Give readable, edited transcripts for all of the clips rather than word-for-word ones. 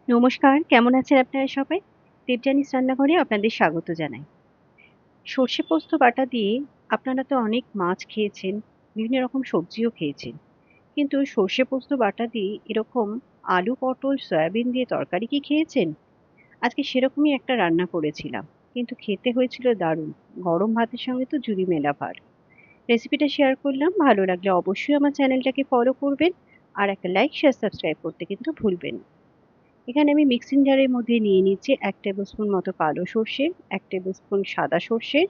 নমস্কার, কেমন আছেন আপনারা সবাই? দেবযানীস রান্নাঘরে আপনাদের স্বাগত জানাই। সর্ষে পোস্ত বাটা দিয়ে আপনারা তো অনেক মাছ খেয়েছেন, বিভিন্ন রকম সবজিও খেয়েছেন। কিন্তু সর্ষে পোস্ত বাটা দিয়ে এরকম আলু, পটল, সয়াবিন দিয়ে তরকারি কি খেয়েছেন? আজকে সেরকমই একটা রান্না করেছিলাম। কিন্তু খেতে হয়েছিল দারুণ। গরম ভাতের সঙ্গে তো জুড়ি মেলা ভার। রেসিপিটা শেয়ার করলাম। ভালো লাগলে অবশ্যই আমার চ্যানেলটাকে ফলো করবেন। আর একটা লাইক, শেয়ার, সাবস্ক্রাইব করতে কিন্তু ভুলবেন না। এখানে আমি মিক্সিং জারের মধ্যে নিয়ে নিচ্ছি ১ টেবিল স্পুন মতো কালো সর্ষে, ১ টেবিল স্পুন সাদা সর্ষে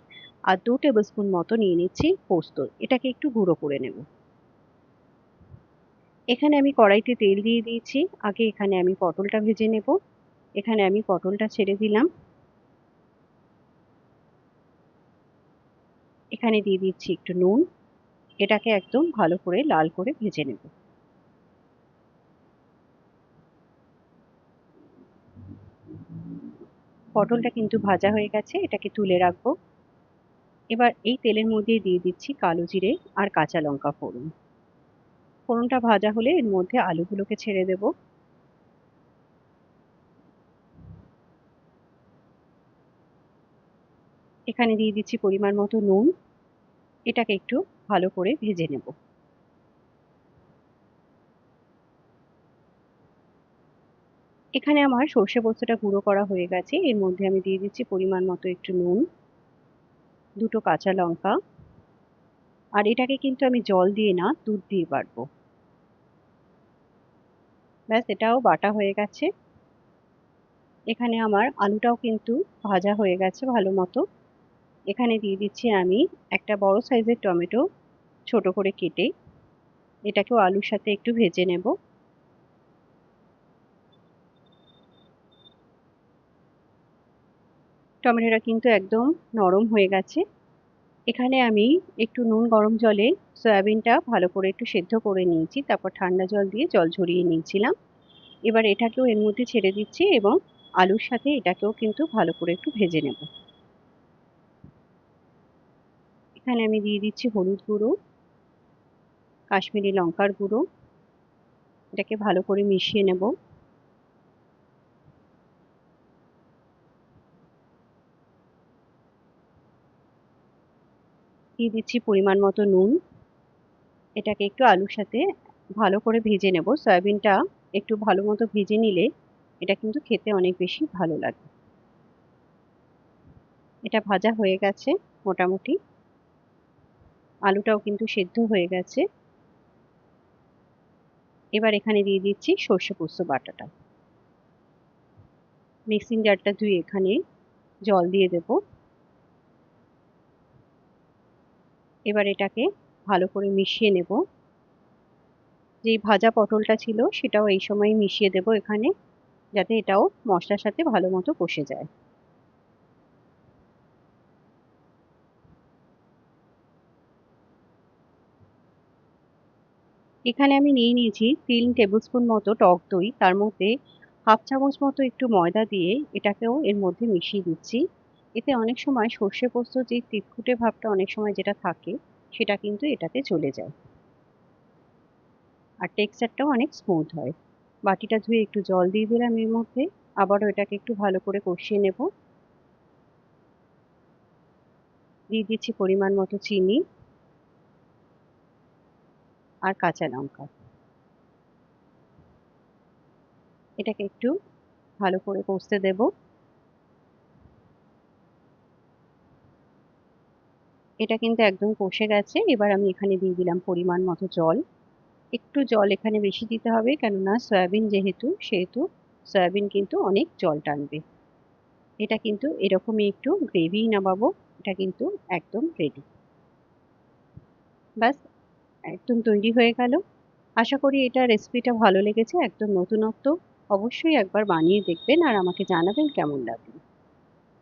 আর ২ টেবিল স্পুন মতো নিয়ে নিচ্ছি পোস্ত। এটাকে একটু গুঁড়ো করে নেব। এখানে আমি কড়াইতে তেল দিয়ে দিয়েছি। আগে এখানে আমি পটলটা ভেজে নেব। এখানে আমি পটলটা ছেড়ে দিলাম। এখানে দিয়ে দিচ্ছি একটু নুন। এটাকে একদম ভালো করে লাল করে ভেজে নেব। পটলটা কিন্তু ভাজা হয়ে গেছে। এটাকে তুলে রাখবো। এবার এই তেলের মধ্যেই দিয়ে দিচ্ছি কালো জিরে আর কাঁচা লঙ্কা ফোড়ন। ফোড়নটা ভাজা হলে এর মধ্যে আলুগুলোকে ছেড়ে দেব। এখানে দিয়ে দিচ্ছি পরিমাণ মতো নুন। এটাকে একটু ভালো করে ভেজে নেব। এখানে আমার সর্ষে পোস্তটা গুঁড়ো করা হয়ে গেছে। এর মধ্যে আমি দিয়ে দিচ্ছি পরিমাণ মতো একটু নুন, ২ টো কাঁচা লঙ্কা। আর এটাকে কিন্তু আমি জল দিয়ে না, দুধ দিয়ে বাটবো। ব্যাস এটাও বাটা হয়ে গেছে। এখানে আমার আলুটাও কিন্তু ভাজা হয়ে গেছে ভালো মতো। এখানে দিয়ে দিচ্ছি আমি একটা বড় সাইজের টমেটো ছোট করে কেটে। এটাকেও আলুর সাথে একটু ভেজে নেব। টমেটোটা কিন্তু একদম নরম হয়ে গেছে। এখানে আমি একটু নুন গরম জলে সয়াবিনটা ভালো করে একটু সেদ্ধ করে নিয়েছি। তারপর ঠান্ডা জল দিয়ে জল ঝরিয়ে নিয়েছিলাম। এবার এটাকেও এর মধ্যে ছেড়ে দিচ্ছি এবং আলুর সাথে এটাকেও কিন্তু ভালো করে একটু ভেজে নেব। এখানে আমি দিয়ে দিচ্ছি হলুদ গুঁড়ো, কাশ্মীরি লঙ্কার গুঁড়ো। এটাকে ভালো করে মিশিয়ে নেব। দিয়ে দিচ্ছি পরিমাণ মতো নুন। এটাকে একটু আলুর সাথে ভালো করে ভেজে নেব। সয়াবিনটা একটু ভালো মতো ভেজে নিলে এটা কিন্তু খেতে অনেক বেশি ভালো লাগে। এটা ভাজা হয়ে গেছে মোটামুটি। আলুটাও কিন্তু সেদ্ধ হয়ে গেছে। এবার এখানে দিয়ে দিচ্ছি সর্ষে পোস্ত বাটাটা। মিক্সিং জারটা ধুয়ে এখানে জল দিয়ে দেব। এবার এটাকে ভালো করে মিশিয়ে নেব। যেই ভাজা পটলটা ছিল সেটাও এই সময় মিশিয়ে দেব এখানে, যাতে এটাও মশলার সাথে ভালো মতো কষে যায়। এখানে আমি নিয়ে নিয়েছি ৩ টেবিল স্পুন মতো টক দই। তার মধ্যে ১/২ চামচ মতো একটু ময়দা দিয়ে এটাকেও এর মধ্যে মিশিয়ে দিচ্ছি। এতে অনেক সময় সর্ষে পোস্তর যে তিতকুটে ভাবটা অনেক সময় যেটা থাকে সেটা কিন্তু এটাতে চলে যায়। আর টেক্সচারটাও অনেক স্মুথ হয়। বাটিটা ধুয়ে একটু জল দিয়ে দিলাম এর মধ্যে। আবারও এটাকে একটু ভালো করে কষিয়ে নেব। দিয়ে দিচ্ছি পরিমাণ মতো চিনি আর কাঁচা লঙ্কা। এটাকে একটু ভালো করে কষতে দেব। এটা কিন্তু একদম কষে গেছে। এবার আমি এখানে দিয়ে দিলাম পরিমাণ মতো জল। একটু জল এখানে বেশি দিতে হবে, কেননা সয়াবিন যেহেতু সেহেতু সয়াবিন কিন্তু অনেক জল টানবে। এটা কিন্তু এরকমই একটু গ্রেভি নামাবো। এটা কিন্তু একদম রেডি। ব্যাস একদম তৈরি হয়ে গেল। আশা করি এটা রেসিপিটা ভালো লেগেছে। একদম নতুনত্ব। অবশ্যই একবার বানিয়ে দেখবেন আর আমাকে জানাবেন কেমন লাগলো।